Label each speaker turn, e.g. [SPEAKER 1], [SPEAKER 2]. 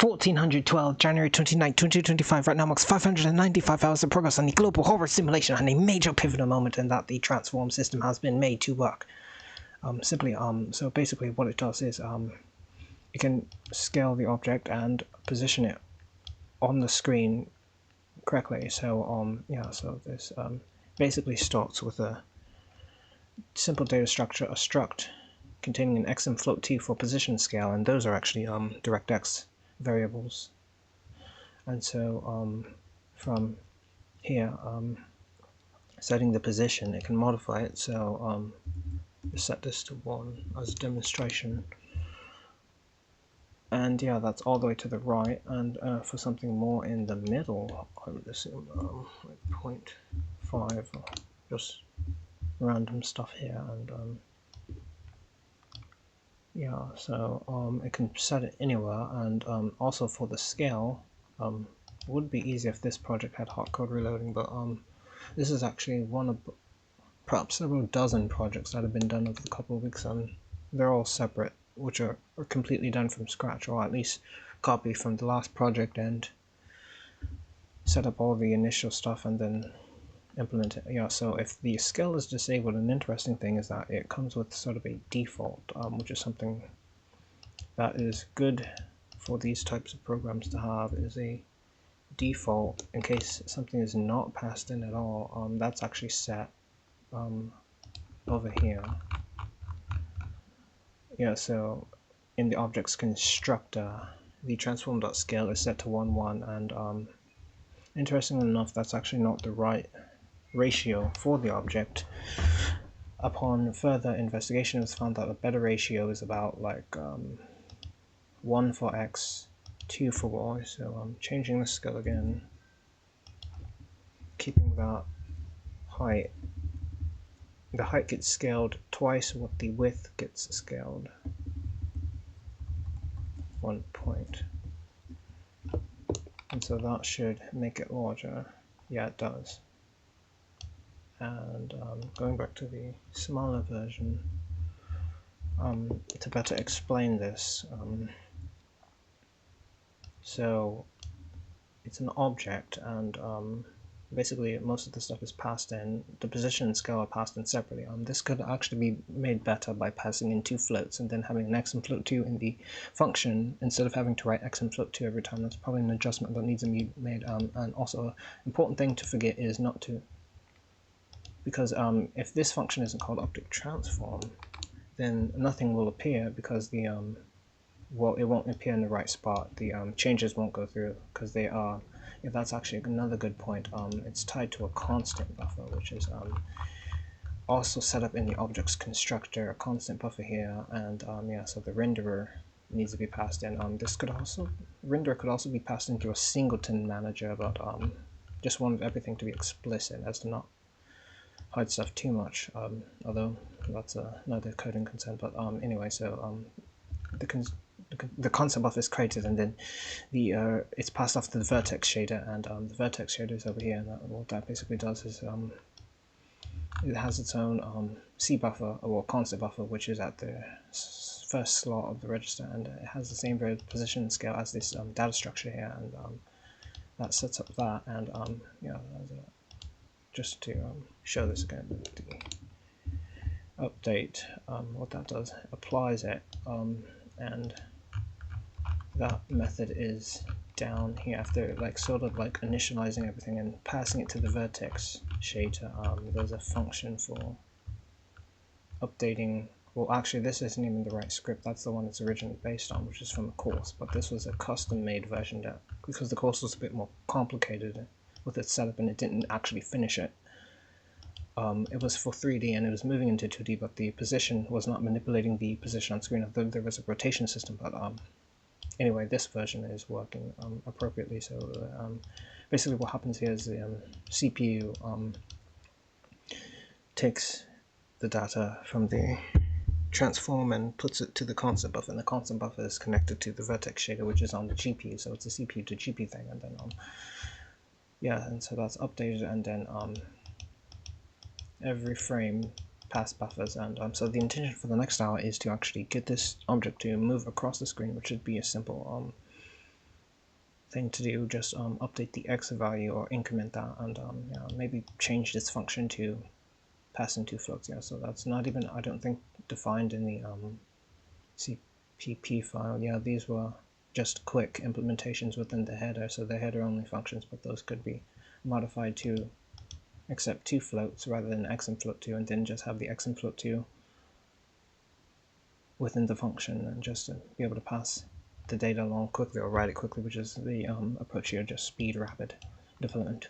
[SPEAKER 1] 1412, January 29, 2025, right now marks 595 hours of progress on the global horror simulation and a major pivotal moment in that the transform system has been made to work. So basically what it does is you can scale the object and position it on the screen correctly. So so this basically starts with a simple data structure, a struct containing an x and float t for position scale, and those are actually DirectX variables. And so from here, setting the position, it can modify it. So set this to 1 as a demonstration. And yeah, that's all the way to the right. And for something more in the middle, I would assume like 0.5, or just random stuff here. And yeah, so it can set it anywhere. And also for the scale, would be easy if this project had hot code reloading, but this is actually one of perhaps several dozen projects that have been done over a couple of weeks, and they're all separate, which are completely done from scratch, or at least copy from the last project and set up all the initial stuff and then implement it. Yeah, so if the scale is disabled, an interesting thing is that it comes with sort of a default, which is something that is good for these types of programs to have, is a default in case something is not passed in at all. That's actually set over here. Yeah, so in the objects constructor, the transform.scale is set to 1, 1, and interestingly enough, that's actually not the right ratio for the object. Upon further investigation, it was found that a better ratio is about like 1 for x, 2 for y. So I'm changing the scale again, keeping that height. The height gets scaled twice what the width gets scaled. 1 point. And so that should make it larger. Yeah, it does. And going back to the smaller version, to better explain this, so it's an object, and basically most of the stuff is passed in. The position and scale are passed in separately. This could actually be made better by passing in 2 floats and then having an x and float 2 in the function instead of having to write x and float 2 every time. That's probably an adjustment that needs to be made. And also an important thing to forget is not to, because if this function isn't called object transform, then nothing will appear, because the well, it won't appear in the right spot. The changes won't go through because they are. Yeah, that's actually another good point. It's tied to a constant buffer, which is also set up in the objects constructor. A constant buffer here, and yeah, so the renderer needs to be passed in. This could also renderer could also be passed into a singleton manager, but just wanted everything to be explicit as to not hide stuff too much. Although that's another coding concern. But anyway, so the constant buffer is created, and then the it's passed off to the vertex shader, and the vertex shader is over here. And what that basically does is it has its own C buffer, or constant buffer, which is at the first slot of the register, and it has the same position and scale as this data structure here, and that sets up that. And yeah, just to show this again, the update, what that does, applies it, and that method is down here after sort of initializing everything and passing it to the vertex shader. There's a function for updating. Well, actually, this isn't even the right script. That's the one it's originally based on, which is from a course. But this was a custom-made version that, because the course was a bit more complicated with its setup and it didn't actually finish it. It was for 3D and it was moving into 2D, but the position was not manipulating the position on screen. There was a rotation system, but anyway, this version is working appropriately. So basically what happens here is the CPU takes the data from the transform and puts it to the constant buffer, and the constant buffer is connected to the vertex shader, which is on the GPU. So it's a CPU to GPU thing, and then yeah, and so that's updated, and then every frame pass buffers. And so the intention for the next hour is to actually get this object to move across the screen, which should be a simple thing to do, just update the x value or increment that, and yeah, maybe change this function to pass into floats. Yeah, so that's not even, I don't think, defined in the CPP file. Yeah, these were just quick implementations within the header, so the header only functions, but those could be modified to accept 2 floats rather than x and float 2, and then just have the x and float 2 within the function, and just to be able to pass the data along quickly or write it quickly, which is the approach here, just speed rapid development.